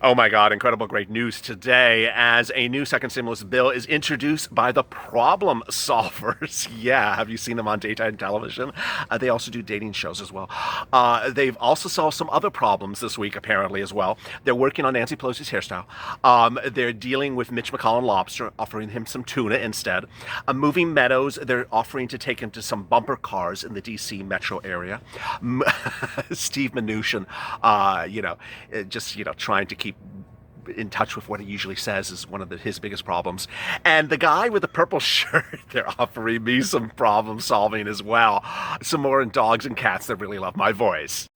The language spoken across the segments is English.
Oh my God, incredible great news today as a new second stimulus bill is introduced by the problem solvers. Yeah, have you seen them on daytime television? They also do dating shows as well. They've also solved some other problems this week, apparently, as well. They're working on Nancy Pelosi's hairstyle. They're dealing with Mitch McConnell and lobster, offering him some tuna instead. Moving Meadows, they're offering to take him to some bumper cars in the D.C. metro area. Steve Mnuchin, trying to keep in touch with what he usually says is one of his biggest problems. And the guy with the purple shirt, they're offering me some problem solving as well. Some more in dogs and cats that really love my voice.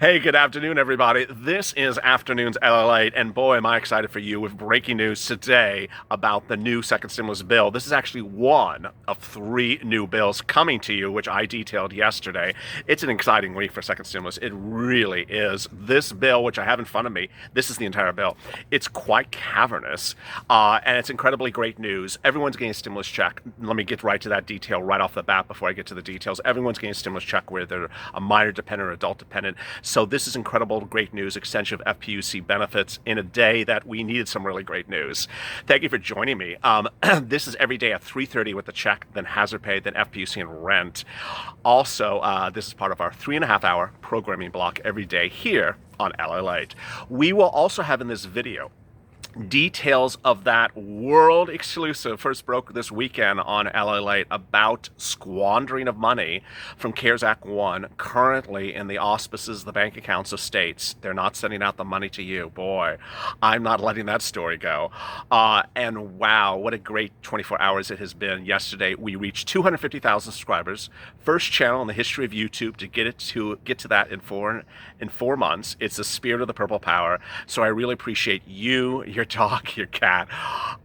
Hey, good afternoon, everybody. This is Afternoon's LALATE, and boy, am I excited for you with breaking news today about the new second stimulus bill. This is actually one of three new bills coming to you, which I detailed yesterday. It's an exciting week for second stimulus. It really is. This bill, which I have in front of me, this is the entire bill. It's quite cavernous, and it's incredibly great news. Everyone's getting a stimulus check. Let me get right to that detail right off the bat before I get to the details. Everyone's getting a stimulus check, whether they're a minor dependent or adult dependent. So this is incredible, great news, extension of FPUC benefits in a day that we needed some really great news. Thank you for joining me. This is every day at 3:30 with the check, then hazard pay, then FPUC and rent. Also, this is part of our 3.5-hour programming block every day here on LALATE. We will also have in this video details of that world exclusive first broke this weekend on LALATE about squandering of money from CARES Act 1 currently in the auspices of the bank accounts of states. They're not sending out the money to you. Boy, I'm not letting that story go. And wow, what a great 24 hours it has been. Yesterday, we reached 250,000 subscribers. First channel in the history of YouTube to get to that in four months. It's the spirit of the purple power. So I really appreciate you, your dog, your cat,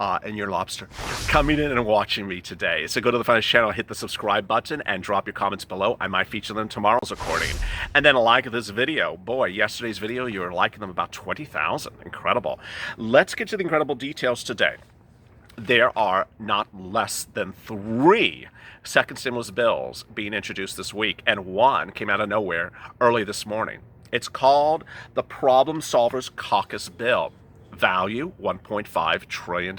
and your lobster coming in and watching me today. So go to the Finance channel, hit the subscribe button, and drop your comments below. I might feature them in tomorrow's recording. And then like this video. Boy, yesterday's video, you were liking them about 20,000. Incredible. Let's get to the incredible details today. There are not less than three second stimulus bills being introduced this week, and one came out of nowhere early this morning. It's called the Problem Solvers Caucus Bill. Value, $1.5 trillion.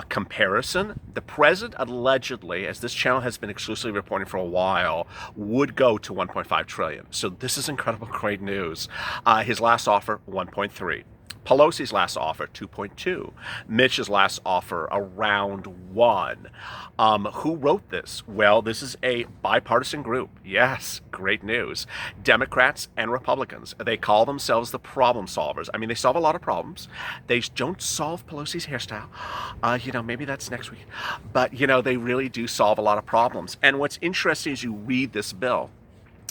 Comparison, the president allegedly, as this channel has been exclusively reporting for a while, would go to $1.5 trillion. So this is incredible, great news. His last offer, $1.3. Pelosi's last offer, 2.2. Mitch's last offer, around 1. Who wrote this? Well, this is a bipartisan group. Yes, great news. Democrats and Republicans. They call themselves the problem solvers. I mean, they solve a lot of problems. They don't solve Pelosi's hairstyle. Maybe that's next week. But, they really do solve a lot of problems. And what's interesting is you read this bill,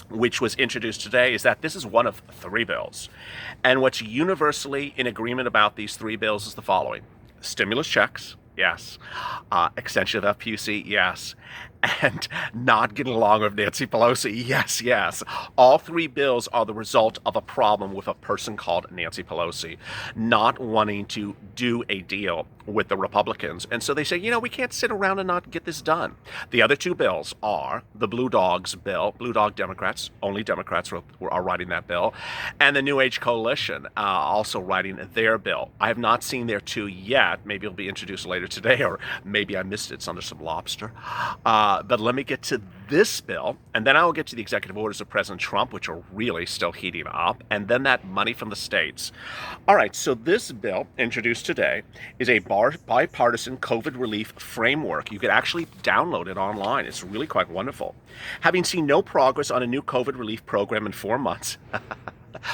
which was introduced today, is that this is one of three bills. And what's universally in agreement about these three bills is the following. Stimulus checks, yes. Extension of FPUC, yes. And not getting along with Nancy Pelosi, yes, yes. All three bills are the result of a problem with a person called Nancy Pelosi not wanting to do a deal with the Republicans. And so they say, we can't sit around and not get this done. The other two bills are the Blue Dogs bill, Blue Dog Democrats, only Democrats are writing that bill, and the New Age Coalition also writing their bill. I have not seen their two yet. Maybe it'll be introduced later today, or maybe I missed it. It's under some lobster. But let me get to this bill, and then I will get to the executive orders of President Trump, which are really still heating up, and then that money from the states. All right, so this bill introduced today is a bipartisan COVID relief framework. You could actually download it online. It's really quite wonderful. Having seen no progress on a new COVID relief program in 4 months,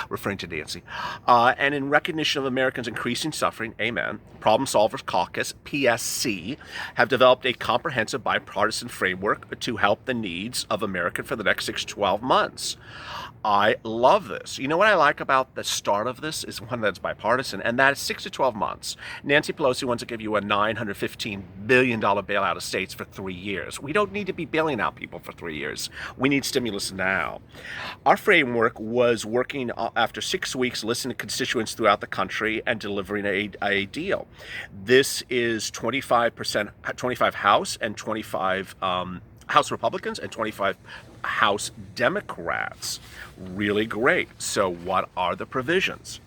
referring to Nancy. And in recognition of Americans' increasing suffering, amen, Problem Solvers Caucus, PSC, have developed a comprehensive bipartisan framework to help the needs of America for the next 6 to 12 months. I love this. You know what I like about the start of this is one that's bipartisan, and that is 6 to 12 months. Nancy Pelosi wants to give you a $915 billion bailout of states for 3 years. We don't need to be bailing out people for 3 years. We need stimulus now. Our framework was working after 6 weeks, listening to constituents throughout the country and delivering a deal. This is 25%, 25 House and 25 House Republicans and 25 House Democrats. Really great. So what are the provisions?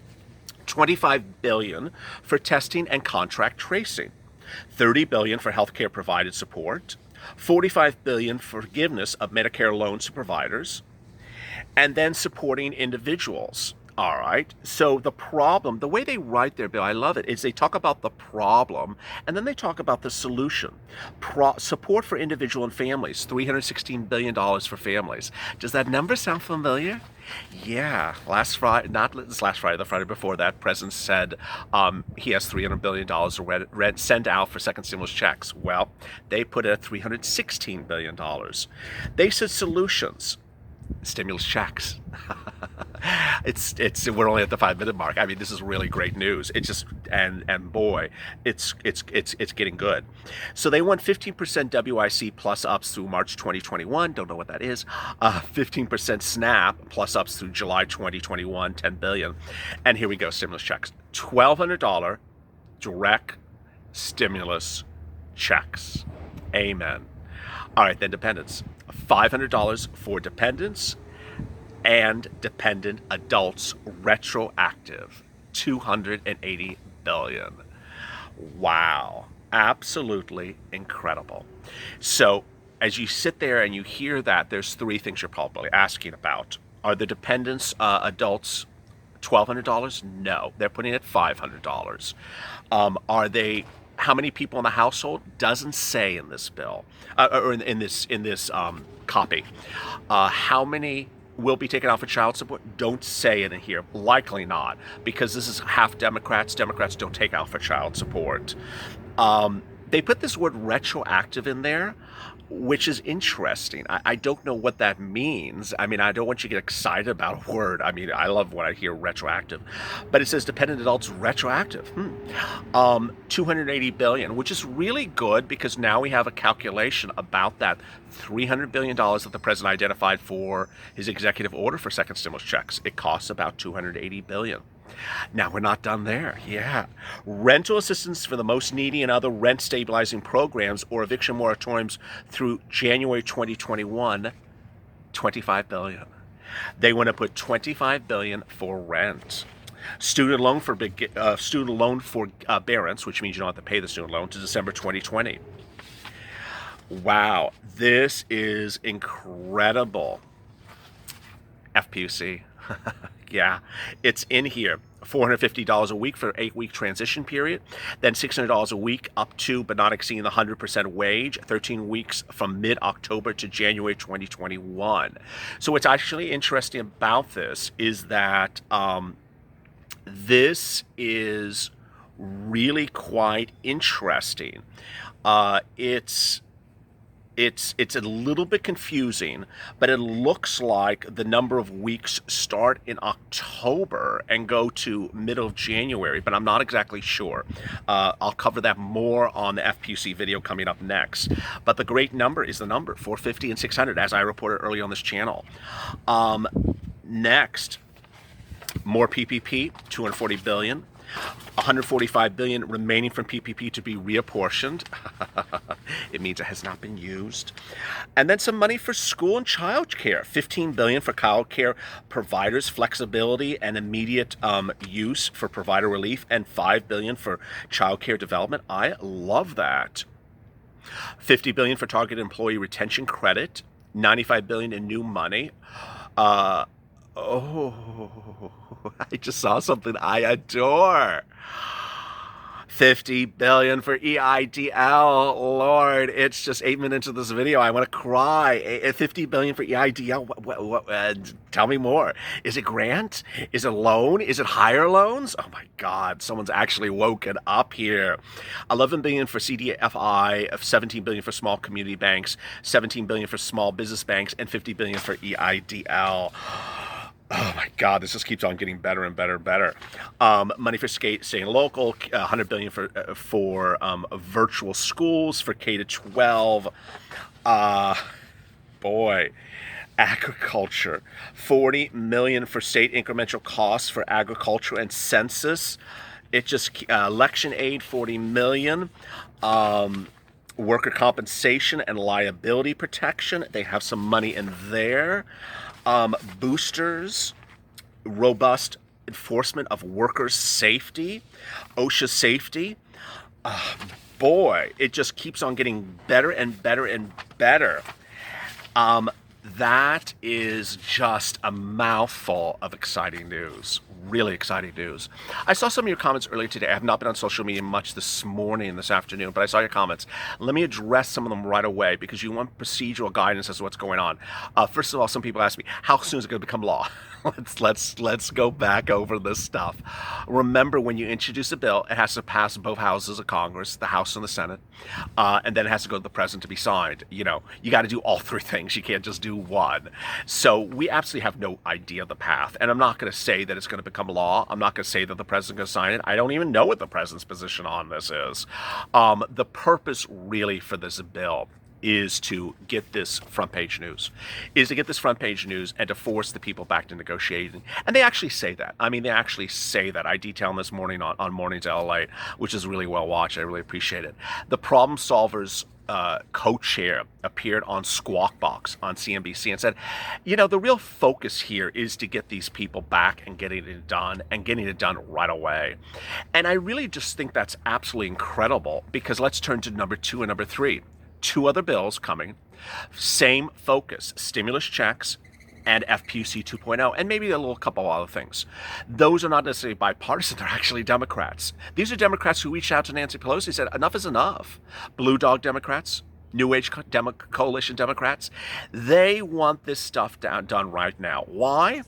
$25 billion for testing and contract tracing, $30 billion for healthcare provided support, $45 billion for forgiveness of Medicare loans to providers, and then supporting individuals. All right. So the problem, the way they write their bill, I love it, is they talk about the problem and then they talk about the solution. Support for individual and families, $316 billion for families. Does that number sound familiar? Yeah. Last Friday, not this last Friday, the Friday before that, President said he has $300 billion to send out for second stimulus checks. Well, they put it at $316 billion. They said solutions. Stimulus checks. We're only at the 5-minute mark. I mean, this is really great news. It's just and boy, it's getting good. So they want 15% WIC plus ups through March 2021. Don't know what that is. 15% SNAP plus ups through July 2021. 10 billion. And here we go. Stimulus checks. $1,200 direct stimulus checks. Amen. All right, then dependents. $500 for dependents and dependent adults retroactive. $280 billion. Wow. Absolutely incredible. So as you sit there and you hear that, there's 3 things you're probably asking about. Are the dependents adults $1,200? No, they're putting it $500. Are they? How many people in the household? Doesn't say in this bill, or in this copy. How many will be taken out for child support? Don't say it in here. Likely not, because this is half Democrats. Democrats don't take out for child support. They put this word retroactive in there, which is interesting. I don't know what that means. I mean, I don't want you to get excited about a word. I mean, I love when I hear retroactive. But it says dependent adults retroactive. $280 billion, which is really good because now we have a calculation about that $300 billion that the president identified for his executive order for second stimulus checks. It costs about $280 billion. Now, we're not done there. Yeah. Rental assistance for the most needy and other rent stabilizing programs or eviction moratoriums through January 2021, $25 billion. They want to put $25 billion for rent. Student loan forbearance, which means you don't have to pay the student loan, to December 2020. Wow. This is incredible. FPUC. Yeah, it's in here. $450 a week for an 8-week transition period, then $600 a week up to but not exceeding the 100% wage, 13 weeks from mid-October to January 2021. So what's actually interesting about this is that this is really quite interesting. It's a little bit confusing, but it looks like the number of weeks start in October and go to middle of January, but I'm not exactly sure. I'll cover that more on the FPUC video coming up next. But the great number is the number, 450 and 600, as I reported earlier on this channel. Next, more PPP, $240 billion. $145 billion remaining from PPP to be reapportioned. It means it has not been used. And then some money for school and child care. $15 billion for child care providers, flexibility and immediate use for provider relief, and $5 billion for child care development. I love that. $50 billion for targeted employee retention credit. $95 billion in new money. Oh, I just saw something I adore. 50 billion for EIDL. Lord, it's just 8 minutes of this video. I want to cry. 50 billion for EIDL. Tell me more. Is it grant? Is it loan? Is it higher loans? Oh my God, someone's actually woken up here. 11 billion for CDFI, 17 billion for small community banks, 17 billion for small business banks, and 50 billion for EIDL. Oh my God, this just keeps on getting better and better and better. Money for staying local, 100 billion for virtual schools for K to 12. Boy, agriculture, 40 million for state incremental costs for agriculture and census. It just election aid, 40 million. Worker compensation and liability protection. They have some money in there. Boosters, robust enforcement of workers' safety, OSHA safety. Boy, it just keeps on getting better and better and better. That is just a mouthful of exciting news. Really exciting news. I saw some of your comments earlier today. I have not been on social media much this morning, this afternoon, but I saw your comments. Let me address some of them right away because you want procedural guidance as to what's going on. First of all, some people ask me, how soon is it going to become law? Let's go back over this stuff. Remember, when you introduce a bill, it has to pass both houses of Congress, the House and the Senate, and then it has to go to the President to be signed. You know, you got to do all three things. You can't just do one. So we absolutely have no idea of the path, and I'm not going to say that it's going to become law. I'm not going to say that the President's going to sign it. I don't even know what the President's position on this is. The purpose really for this bill is to get this front page news, and to force the people back to negotiating. And they actually say that. I mean, they actually say that. I detail this morning on Mornings LALATE, which is really well watched. I really appreciate it. The Problem Solvers co-chair appeared on Squawk Box on CNBC and said, you know, the real focus here is to get these people back and getting it done right away. And I really just think that's absolutely incredible, because let's turn to number 2 and number 3. 2 other bills coming, same focus, stimulus checks and FPUC 2.0, and maybe a little couple of other things. Those are not necessarily bipartisan, they're actually Democrats. These are Democrats who reached out to Nancy Pelosi and said, enough is enough. Blue Dog Democrats, New Age Coalition Democrats, they want this stuff done right now. Why?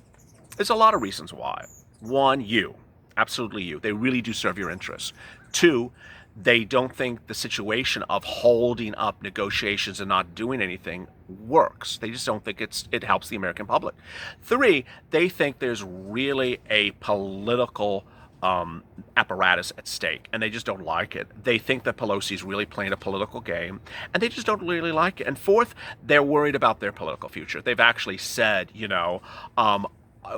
There's a lot of reasons why. 1, you. Absolutely you. They really do serve your interests. 2, they don't think the situation of holding up negotiations and not doing anything works. They just don't think it helps the American public. 3, they think there's really a political apparatus at stake, and they just don't like it. They think that Pelosi's really playing a political game, and they just don't really like it. And 4th, they're worried about their political future. They've actually said, you know,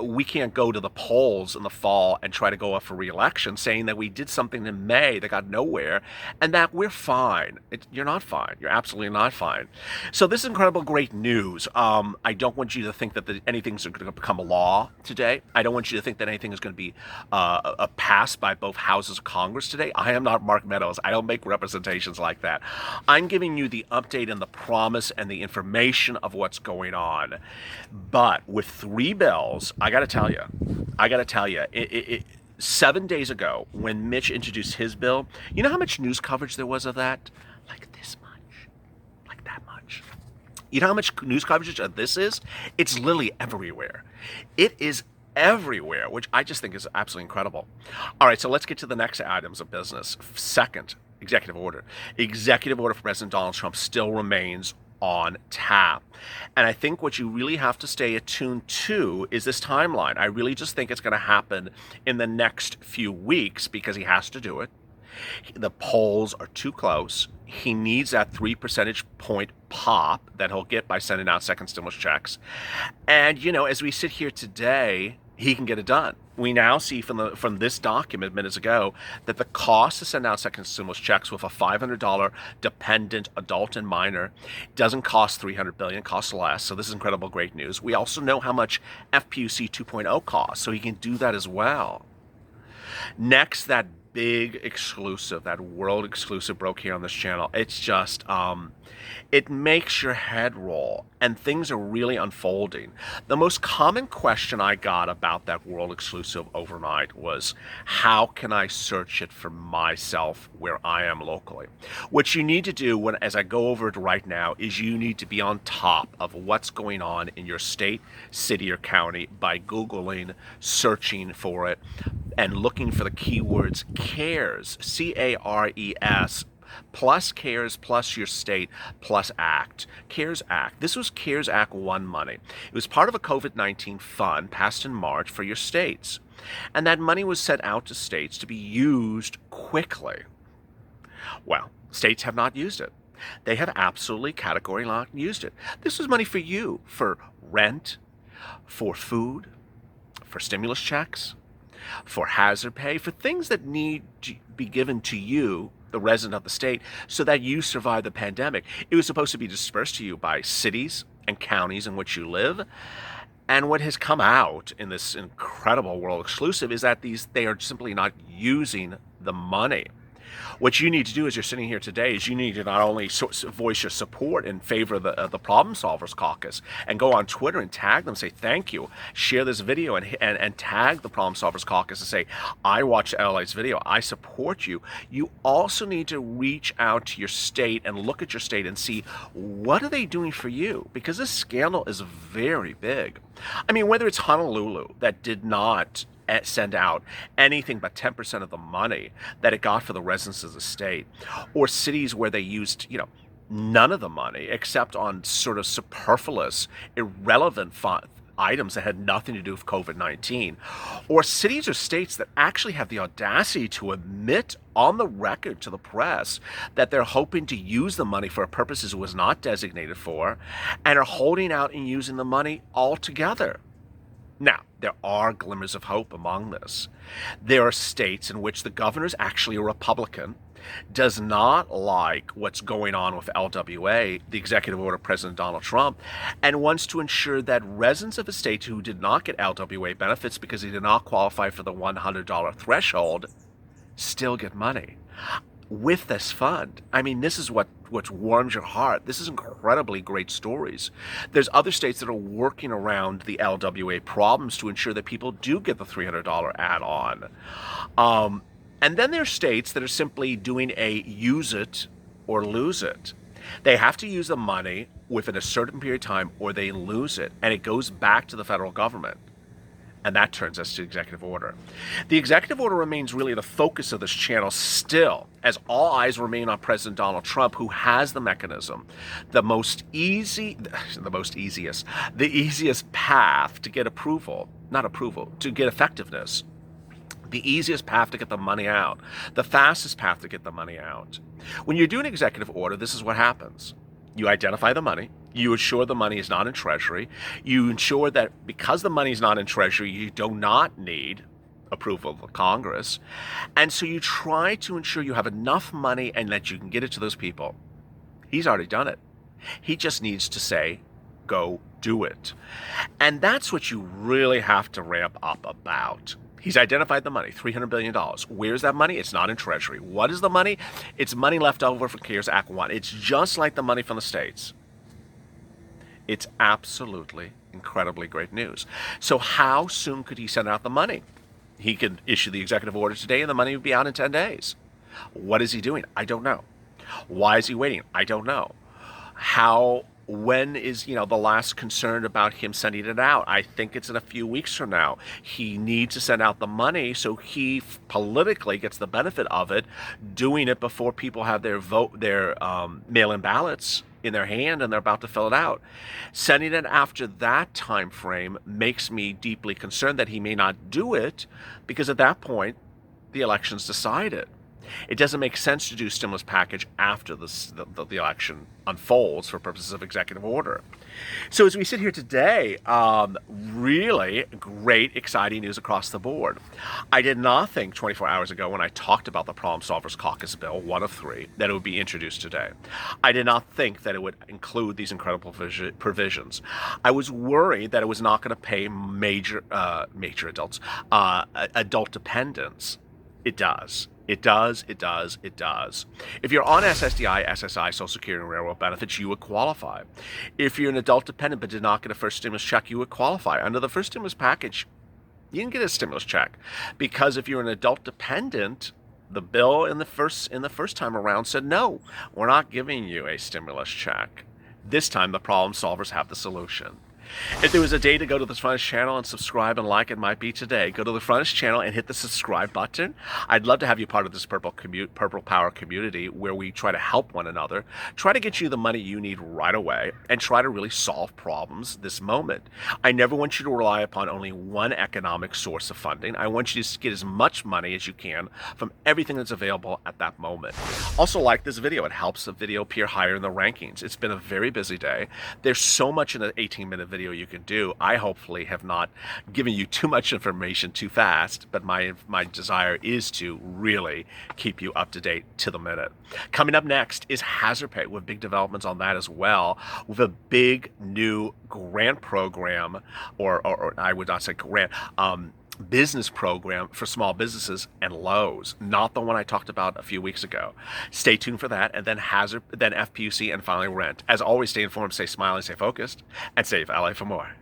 we can't go to the polls in the fall and try to go up for re-election saying that we did something in May that got nowhere and that we're fine. You're not fine. You're absolutely not fine. So this is incredible, great news. I don't want you to think that anything's going to become a law today. I don't want you to think that anything is going to be passed by both houses of Congress today. I am not Mark Meadows. I don't make representations like that. I'm giving you the update and the promise and the information of what's going on. But with 3 bills, I got to tell you, 7 days ago when Mitch introduced his bill, you know how much news coverage there was of that? Like this much, like that much. You know how much news coverage of this is? It's literally everywhere. It is everywhere, which I just think is absolutely incredible. All right, so let's get to the next items of business. Second, executive order. Executive order for President Donald Trump still remains on tap. And I think what you really have to stay attuned to is this timeline. I really just think it's going to happen in the next few weeks because he has to do it. The polls are too close. He needs that 3 percentage point pop that he'll get by sending out second stimulus checks. And, you know, as we sit here today, he can get it done. We now see from this document minutes ago that the cost to send out second stimulus checks with a $500 dependent adult and minor doesn't cost $300 billion, costs less. So this is incredible, great news. We also know how much FPUC 2.0 costs, so he can do that as well. Next, that big exclusive, that world exclusive broke here on this channel. It's just, it makes your head roll, and things are really unfolding. The most common question I got about that world exclusive overnight was, how can I search it for myself where I am locally? What you need to do, as I go over it right now, is you need to be on top of what's going on in your state, city, or county by Googling, searching for it, and looking for the keywords CARES, C-A-R-E-S, plus CARES, plus your state, plus ACT. CARES Act. This was CARES Act 1 money. It was part of a COVID-19 fund passed in March for your states. And that money was sent out to states to be used quickly. Well, states have not used it. They have absolutely categorically not used it. This was money for you, for rent, for food, for stimulus checks, for hazard pay, for things that need to be given to you, the resident of the state, so that you survive the pandemic. It was supposed to be dispersed to you by cities and counties in which you live. And what has come out in this incredible world exclusive is that they are simply not using the money. What you need to do as you're sitting here today is you need to not only voice your support in favor of the Problem Solvers Caucus and go on Twitter and tag them, say thank you, share this video and tag the Problem Solvers Caucus and say, I watched LA's video, I support you. You also need to reach out to your state and look at your state and see, what are they doing for you? Because this scandal is very big. I mean, whether it's Honolulu that did not send out anything but 10% of the money that it got for the residents of the state, or cities where they used, none of the money except on sort of superfluous, irrelevant items that had nothing to do with COVID-19, or cities or states that actually have the audacity to admit on the record to the press that they're hoping to use the money for purposes it was not designated for, and are holding out and using the money altogether. Now, there are glimmers of hope among this. There are states in which the governor is actually a Republican, does not like what's going on with LWA, the executive order of President Donald Trump, and wants to ensure that residents of a state who did not get LWA benefits because they did not qualify for the $100 threshold still get money with this fund. I mean, this is what warms your heart. This is incredibly great stories. There's other states that are working around the LWA problems to ensure that people do get the $300 add-on. And then there's states that are simply doing a use it or lose it. They have to use the money within a certain period of time or they lose it, and it goes back to the federal government. And that turns us to executive order. The executive order remains really the focus of this channel still, as all eyes remain on President Donald Trump, who has the mechanism, the easiest path to get to get effectiveness, the easiest path to get the money out, the fastest path to get the money out. When you do an executive order, this is what happens. You identify the money. You ensure the money is not in Treasury. You ensure that because the money is not in Treasury, you do not need approval of the Congress. And so you try to ensure you have enough money and that you can get it to those people. He's already done it. He just needs to say, go do it. And that's what you really have to ramp up about. He's identified the money, $300 billion. Where's that money? It's not in Treasury. What is the money? It's money left over from CARES Act 1. It's just like the money from the states. It's absolutely incredibly great news. So how soon could he send out the money? He could issue the executive order today and the money would be out in 10 days. What is he doing? I don't know. Why is he waiting? I don't know. When is, the last concern about him sending it out? I think it's in a few weeks from now. He needs to send out the money so he politically gets the benefit of it, doing it before people have their mail-in ballots in their hand and they're about to fill it out. Sending it after that time frame makes me deeply concerned that he may not do it, because at that point, the election's decided. It doesn't make sense to do stimulus package after the election unfolds for purposes of executive order. So as we sit here today, really great, exciting news across the board. I did not think 24 hours ago when I talked about the Problem Solvers Caucus bill, one of three, that it would be introduced today. I did not think that it would include these incredible provisions. I was worried that it was not going to pay major adults, adult dependents. It does. It does, it does, it does. If you're on SSDI, SSI, Social Security, and Railroad benefits, you would qualify. If you're an adult dependent but did not get a first stimulus check, you would qualify. Under the first stimulus package, you can get a stimulus check because if you're an adult dependent, the bill in the first time around said, no, we're not giving you a stimulus check. This time, the problem solvers have the solution. If there was a day to go to the Frontage channel and subscribe and like, it might be today. Go to the Frontage channel and hit the subscribe button. I'd love to have you part of this Purple Power community where we try to help one another, try to get you the money you need right away, and try to really solve problems this moment. I never want you to rely upon only one economic source of funding. I want you to get as much money as you can from everything that's available at that moment. Also, like this video. It helps the video appear higher in the rankings. It's been a very busy day. There's so much in an 18-minute video you can do. I hopefully have not given you too much information too fast, but my desire is to really keep you up to date to the minute. Coming up next is hazard pay with big developments on that as well, with a big new grant program, or I would not say grant, business program for small businesses and Lowe's, not the one I talked about a few weeks ago. Stay tuned for that, and then then FPUC, and finally rent. As always, stay informed, stay smiling, stay focused, and save LA for more.